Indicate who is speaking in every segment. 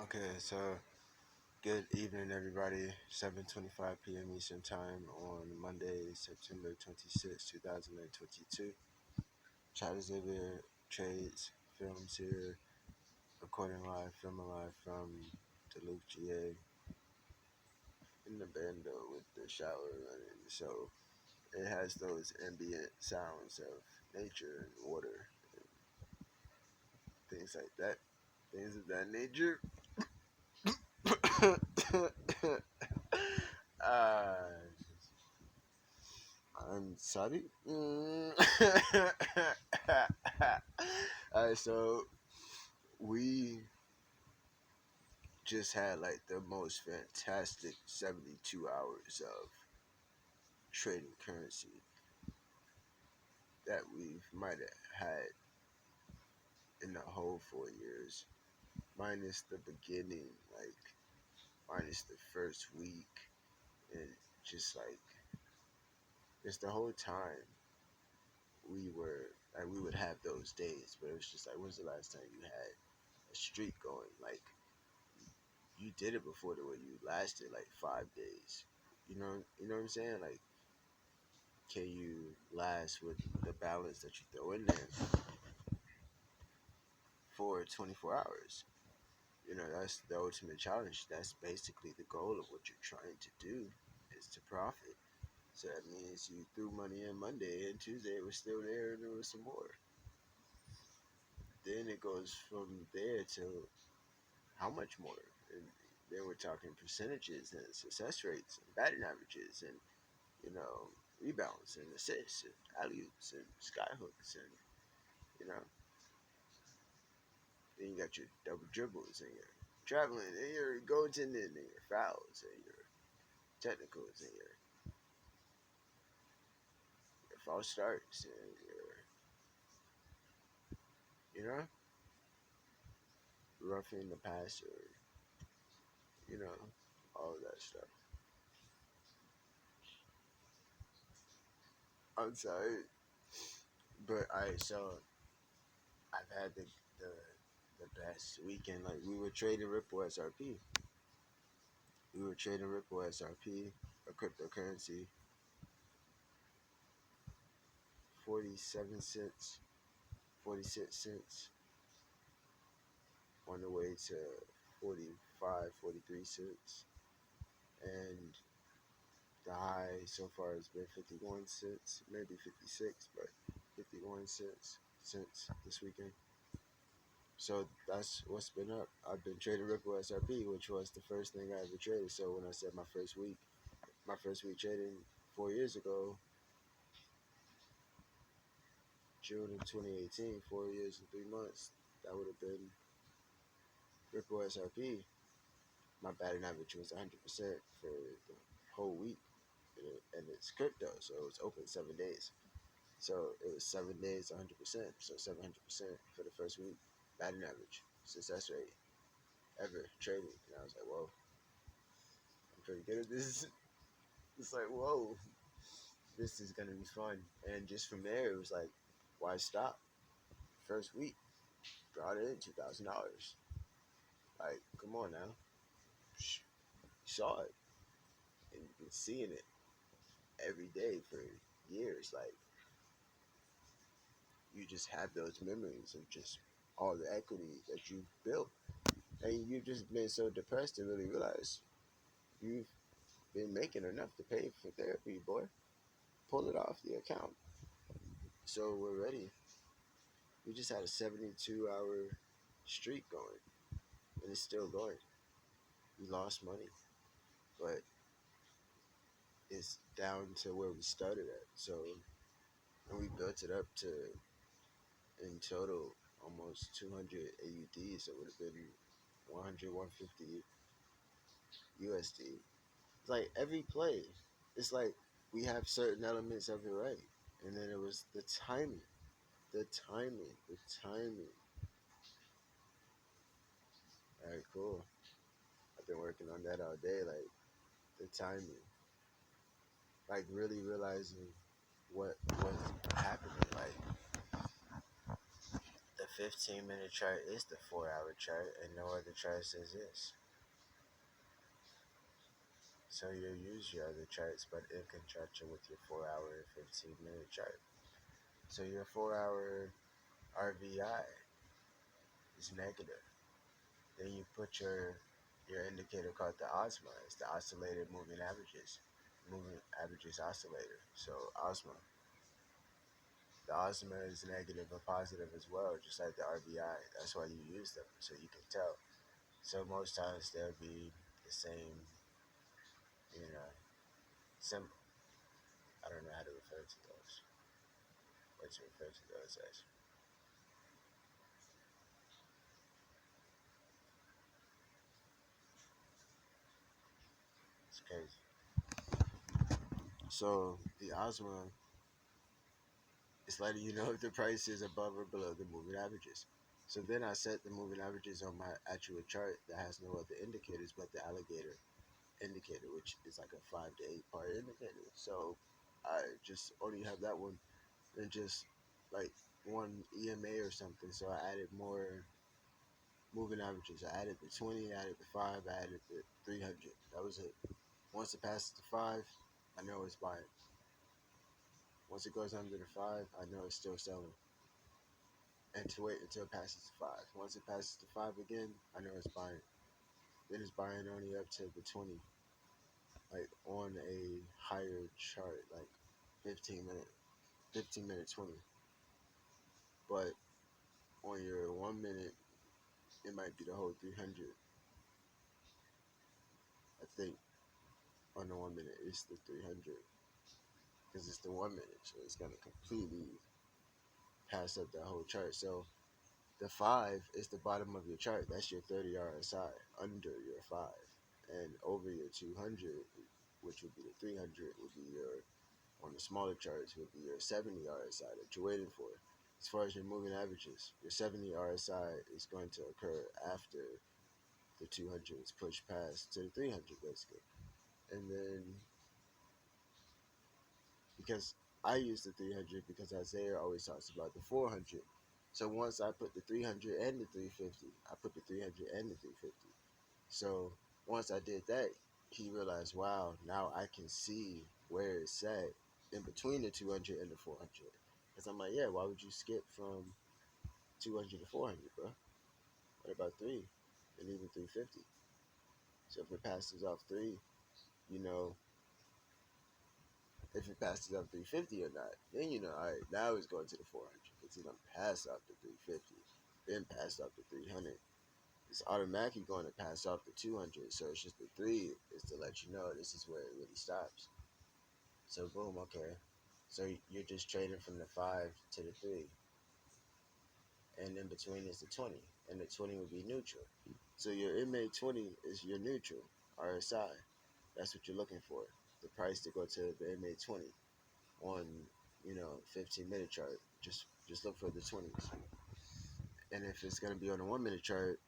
Speaker 1: Okay, so good evening, everybody. 7:25 p.m. Eastern Time on Monday, September 26, 2022. Chad Xavier Trades Films here, recording live, filming live from Duluth, GA, in the bando with the shower running. So it has those ambient sounds of nature and water and things like that, things of that nature. uh, I'm sorry. So we just had like the most fantastic 72 hours of trading currency that we might have had in the whole 4 years, minus the beginning, like minus the first week, and just like just the whole time we would have those days, but it was just like, when's the last time you had a streak going? Like you did it before the way you lasted like 5 days. You know what I'm saying? Like, can you last with the balance that you throw in there for 24 hours? That's the ultimate challenge. That's basically the goal of what you're trying to do is to profit. So that means you threw money in Monday and Tuesday it was still there and there was some more. Then it goes from there to how much more? And then we're talking percentages and success rates and batting averages and you know, rebounds and assists and alley oops and sky hooks and you know, then you got your double dribbles and your traveling and your goaltending and your fouls and your technicals and your false starts and your roughing the passer, you know, all of that stuff. I'm sorry, but so I've had the best weekend. Like we were trading Ripple SRP. We were trading Ripple SRP, a cryptocurrency, 47 cents, 46 cents, on the way to 45, 43 cents. And the high so far has been 51 cents, maybe 56, but 51 cents since this weekend. So that's what's been up. I've been trading Ripple SRP, which was the first thing I ever traded. So when I said my first week trading 4 years ago, June of 2018, 4 years and 3 months, that would have been Ripple SRP. My batting average was 100% for the whole week, and it's crypto, so it was open 7 days. So it was 7 days, 100%. So 700% for the first week batting average, success rate ever trading. And I was like, whoa, I'm pretty good at this. It's like, whoa, this is gonna be fun. And just from there, it was like, why stop? First week, brought in $2,000. Like, come on now, saw it and been seeing it every day for years. Like, you just have those memories of just all the equity that you've built, and you've just been so depressed to really realize you've been making enough to pay for therapy, boy. Pull it off the account. So we're ready. We just had a 72-hour streak going, and it's still going. We lost money, but it's down to where we started at. So, and we built it up to, in total, almost 200 AUDs. So it would have been 100, 150 USD. It's like every play, it's like we have certain elements of it right. And then it was the timing. All right, cool. I've been working on that all day, like the timing, like really realizing what was happening, like the 15-minute chart is the 4-hour chart, and no other chart says this. So you'll use your other charts, but in conjunction with your 4-hour and 15-minute chart. So your 4-hour RVI is negative. Then you put your indicator called the OSMA. It's the oscillated moving averages oscillator. So OSMA. The OSMA is negative or positive as well, just like the RVI. That's why you use them, so you can tell. So most times they'll be the same, you know, symbol. I don't know how to refer to those. What to refer to those as. It's crazy. So the OSMA is letting you know if the price is above or below the moving averages. So then I set the moving averages on my actual chart that has no other indicators but the alligator indicator, which is like a 5 to 8 part indicator. So I just only have that one and just like one EMA or something. So I added more moving averages. I added the 20, I added the 5, I added the 300. That was it. Once it passes the 5, I know it's buying. Once it goes under the 5, I know it's still selling. And to wait until it passes the 5. Once it passes the 5 again, I know it's buying. Then it's buying only up to the 20, like on a higher chart, like 15 minute 20. But on your 1 minute, it might be the whole 300. I think on the 1 minute, it's the 300 because it's the 1 minute, so it's gonna completely pass up that whole chart. So the 5 is the bottom of your chart. That's your 30 RSI under your 5, and over your 200, which would be the 300, would be your on the smaller charts would be your 70 RSI that you're waiting for. As far as your moving averages, your 70 RSI is going to occur after the 200 is pushed past to the 300 basically. And then because I use the 300 because Isaiah always talks about the 400. So once I put the 300 and the 350, I put the 300 and the 350. So once I did that, he realized, wow, now I can see where it's at in between the 200 and the 400. Because I'm like, yeah, why would you skip from 200 to 400, bro? What about 3 and even 350? So if it passes off 3, you know, if it passes up 350 or not, then you know, all right, now it's going to the 400 because he done pass off the 350, then pass off the 300. It's automatically going to pass off the 200. So it's just the 3 is to let you know this is where it really stops. So boom, okay. So you're just trading from the 5 to the 3, and in between is the 20, and the 20 would be neutral. So your MA 20 is your neutral RSI. That's what you're looking for. The price to go to the MA 20 on 15-minute chart. Just look for the 20s. And if it's gonna be on a 1 minute chart,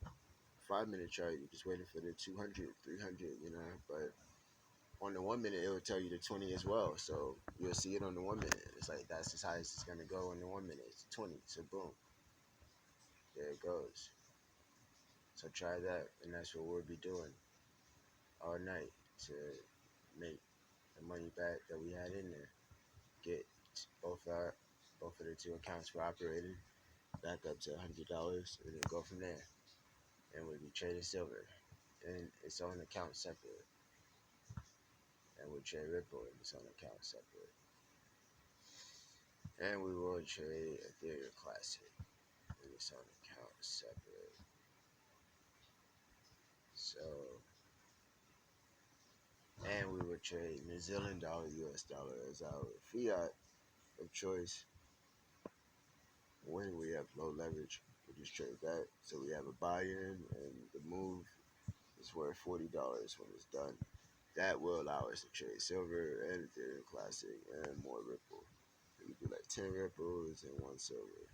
Speaker 1: 5 minute chart, you're just waiting for the 200, 300, But on the 1 minute, it will tell you the 20 as well. So you'll see it on the 1 minute. It's like that's as high as it's gonna go on the 1 minute. It's 20. So boom, there it goes. So try that, and that's what we'll be doing all night to make the money back that we had in there. Get both our both of the two accounts for operating back up to $100, and then go from there. And we'll be trading silver, and its own account separate. And we'll trade Ripple in its own account separate. And we will trade Ethereum Classic in its own account separate. So, and we will trade New Zealand dollar, US dollar as our fiat of choice when we have low leverage. We just trade that. So we have a buy-in, and the move is worth $40 when it's done. That will allow us to trade silver and Ethereum Classic and more Ripple. We could do like 10 Ripples and 1 silver.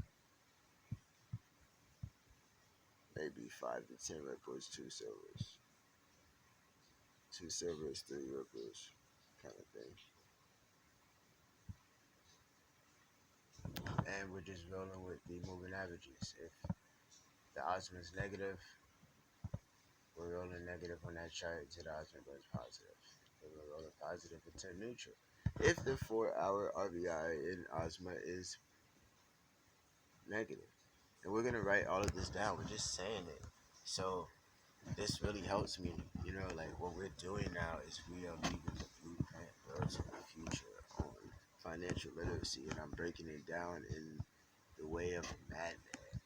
Speaker 1: Maybe 5 to 10 Ripples, 2 silvers. 2 silvers, 3 Ripples, kind of thing. and we're just rolling with the moving averages. If the osmo is negative, we're rolling negative on that chart until the osmo goes positive. Then we're rolling positive into neutral. If the 4 hour RVI in osmo is negative, and we're gonna write all of this down, we're just saying it. So this really helps me. Like what we're doing now is we are leaving the blueprint, bro, to the future on financial literacy, and I'm breaking it down in the way of a madman.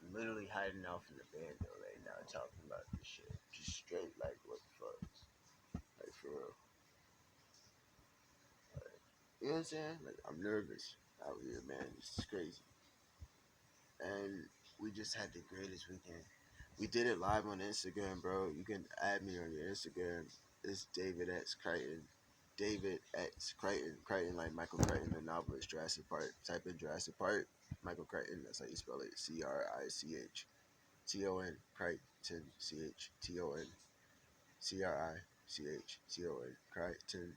Speaker 1: I'm literally hiding off in the band though right now, talking about this shit, just straight like what the fuck, like for real. Like, you know what I'm saying? Like I'm nervous out here, man. This is crazy, and we just had the greatest weekend. We did it live on Instagram, bro. You can add me on your Instagram. It's David X Crichton. David X Crichton. Crichton like Michael Crichton, the novelist, Jurassic Park. Type in Jurassic Park. Michael Crichton. That's how you spell it. Crichton. Crichton. Crichton. Crichton.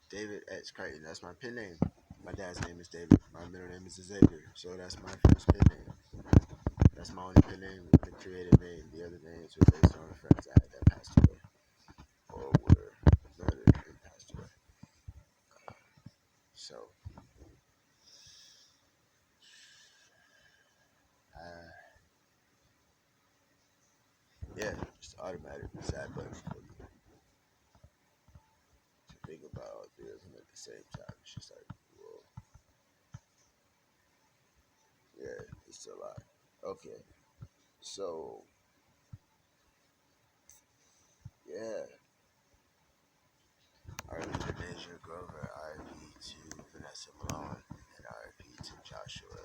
Speaker 1: David X Crichton. That's my pen name. My dad's name is David. My middle name is Xavier. So that's my first pen name. That's my only pen name, the creative name. The other names were based on friends I had that passed away or were murdered and passed away. So, uh, yeah, just automatic reset button for you to think about all three of them at the same time. It's just like, whoa, yeah, it's a lot. Okay, so, yeah, RP to Deja Grover, RP to Vanessa Malone, and RP to Joshua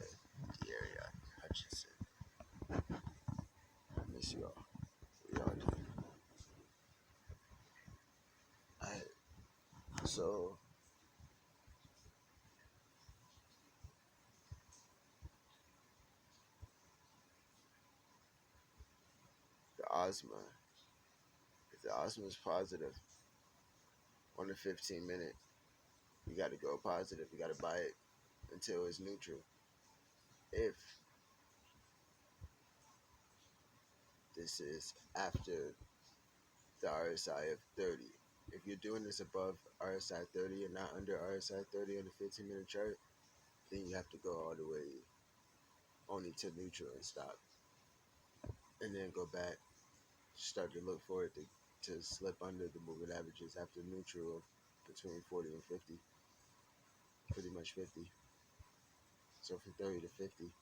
Speaker 1: De'Aaron Hutchinson. I miss you all. We all do. Alright, so the Osma, if the Osma is positive on the 15 minute, you got to go positive. You got to buy it until it's neutral. If this is after the RSI of 30, if you're doing this above RSI 30 and not under RSI 30 on the 15 minute chart, then you have to go all the way only to neutral and stop. And then go back, start to look for it to slip under the moving averages after neutral of between 40 and 50, pretty much 50. So from 30 to 50.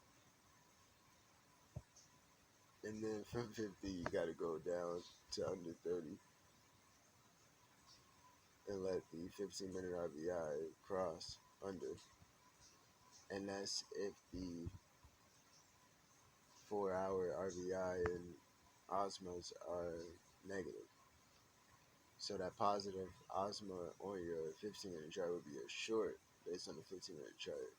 Speaker 1: And then from 50, you got to go down to under 30 and let the 15 minute RVI cross under. And that's if the 4 hour RVI and osmos are negative. So that positive osmo on your 15 minute chart would be a short based on the 15 minute chart.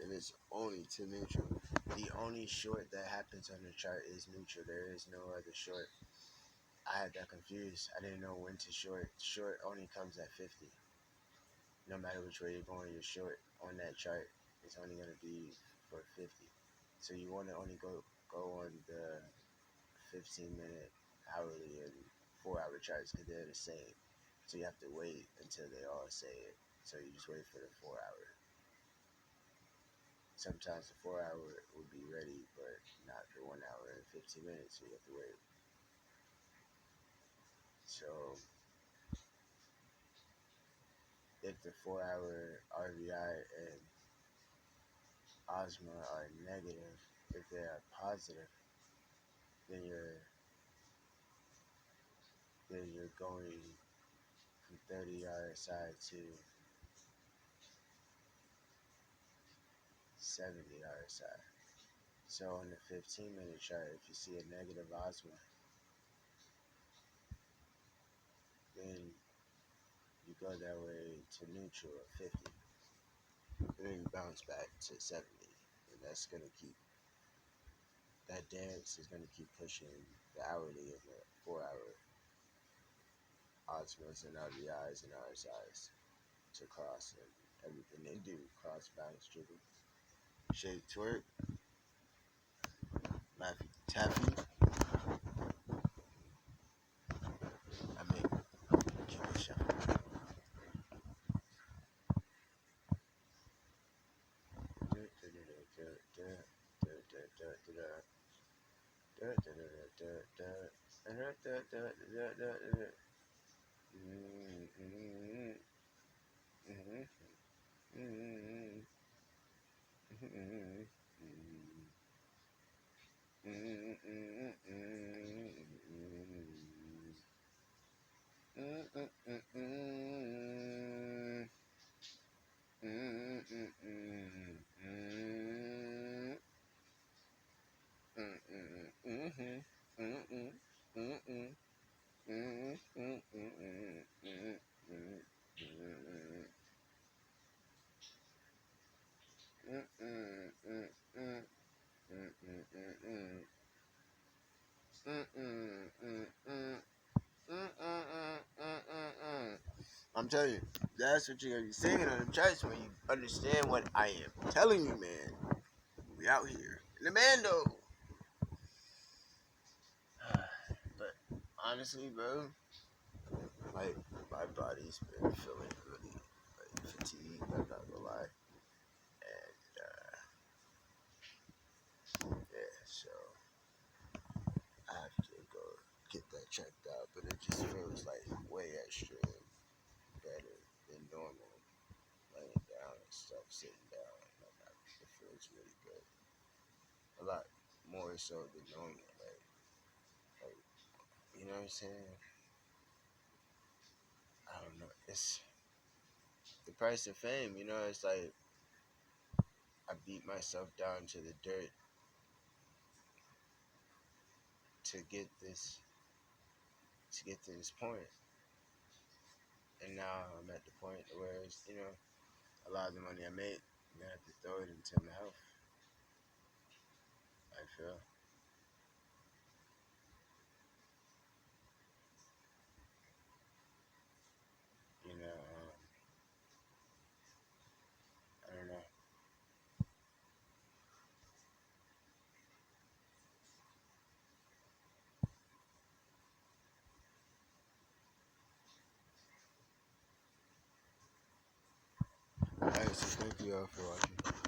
Speaker 1: And it's only to neutral. The only short that happens on the chart is neutral. There is no other short. I had that confused. I didn't know when to short. Short only comes at 50. No matter which way you're going, you're short on that chart. It's only going to be for 50. So you want to only go on the 15 minute, hourly, and 4 hour charts because they're the same. So you have to wait until they all say it. So you just wait for the 4 hour. Sometimes the 4 hour would be ready, but not for 1 hour and 15 minutes. So you have to wait. So if the 4 hour RVI and osmo are negative, if they are positive, then you're going from 30 RSI to 70 RSI. So on the 15 minute chart, if you see a negative osmo, then you go that way to neutral at 50, and then you bounce back to 70, and that's gonna keep that dance is gonna keep pushing the hourly and the 4 hour osmos and RBIs and RSIs to cross, and Everything they do, cross balance dribble, shake twerk, Laffy Taffy. I mean, keep it shuffle. I'm telling you, that's what you're gonna be singing on the tracks when you understand what I am telling you, man. We out here in the Mando. But honestly, bro, like my body's been feeling really like fatigued. I'm not gonna lie, and yeah, so I have to go get that checked out. But it just feels like way extra better than normal. Laying down and stuff, sitting down, it feels really good. A lot more so than normal. Like you know what I'm saying? I don't know. It's the price of fame. You know, it's like I beat myself down to the dirt to get this to this point, and now I'm at the point where it's, a lot of the money I make, I'm gonna have to throw it into my health. I feel, I don't know. Alright, so thank you all for watching.